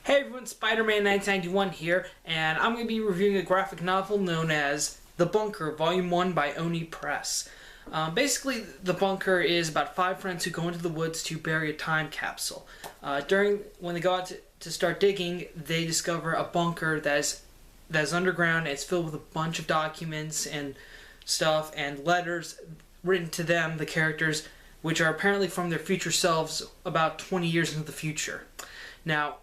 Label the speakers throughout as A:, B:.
A: Hey everyone, Spider-Man 1991 here, and I'm going to be reviewing a graphic novel known as The Bunker, Volume 1 by Oni Press. Basically, The Bunker is about 5 friends who go into the woods to bury a time capsule. When they go out to start digging, they discover a bunker that's underground, and it's filled with a bunch of documents and stuff, and letters written to them, the characters, which are apparently from their future selves about 20 years into the future. Now,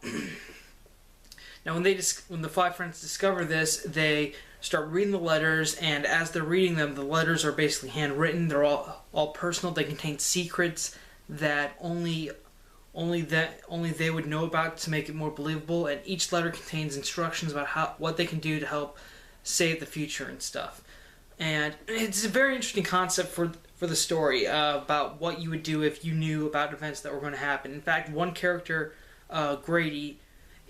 A: when the 5 friends discover this, they start reading the letters, and as they're reading them, the letters are basically handwritten. They're all personal. They contain secrets that only they would know about to make it more believable. And each letter contains instructions about what they can do to help save the future and stuff. And it's a very interesting concept for the story about what you would do if you knew about events that were going to happen. In fact, one character, Grady,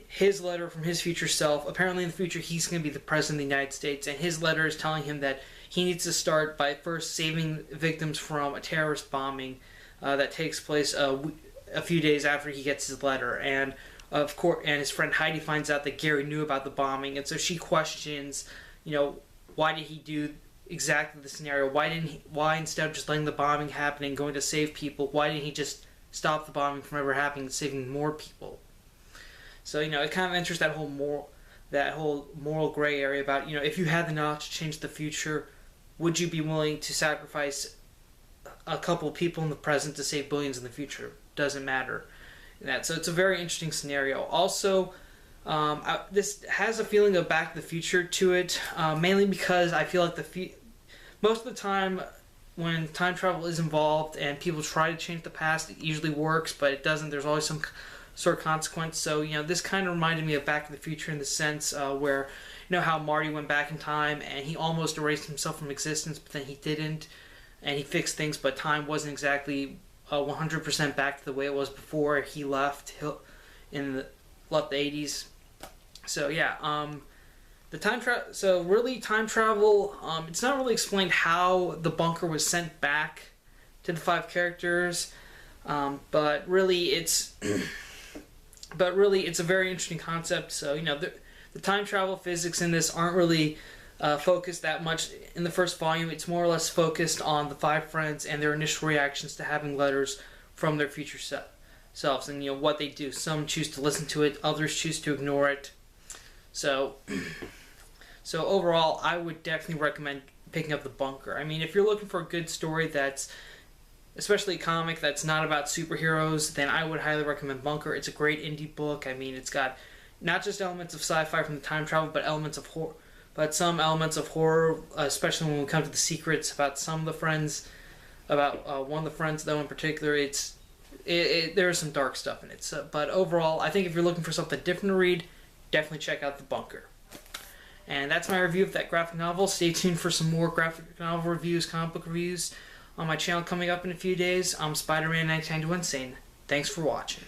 A: his letter from his future self, apparently in the future he's going to be the President of the United States, and his letter is telling him that he needs to start by first saving victims from a terrorist bombing that takes place a few days after he gets his letter. And of course, and his friend Heidi finds out that Gary knew about the bombing, and so she questions, why did he do exactly the scenario? Why instead of just letting the bombing happen and going to save people, why didn't he just stop the bombing from ever happening and saving more people? So, it kind of enters that whole moral gray area about, if you had the knowledge to change the future, would you be willing to sacrifice a couple of people in the present to save billions in the future? Doesn't matter. So it's a very interesting scenario. Also, this has a feeling of Back to the Future to it, mainly because I feel like most of the time when time travel is involved and people try to change the past, it usually works, but it doesn't. There's always some sort of consequence. So, this kind of reminded me of Back to the Future in the sense where, how Marty went back in time and he almost erased himself from existence, but then he didn't, and he fixed things, but time wasn't exactly 100% back to the way it was before he left in the 80s. So, yeah, time travel, it's not really explained how the bunker was sent back to the 5 characters, but really it's a very interesting concept. So, the time travel physics in this aren't really focused that much in the first volume. It's more or less focused on the 5 friends and their initial reactions to having letters from their future selves, and what they do. Some choose to listen to it, others choose to ignore it. So overall, I would definitely recommend picking up The Bunker. I mean, if you're looking for a good story that's, especially a comic that's not about superheroes, then I would highly recommend Bunker. It's a great indie book. I mean, it's got not just elements of sci-fi from the time travel, but some elements of horror, especially when we come to the secrets about some of the friends, about one of the friends though in particular. There is some dark stuff in it. But overall, I think if you're looking for something different to read, definitely check out The Bunker. And that's my review of that graphic novel. Stay tuned for some more graphic novel reviews, comic book reviews on my channel coming up in a few days. I'm Spider-Man 1991 saying thanks for watching.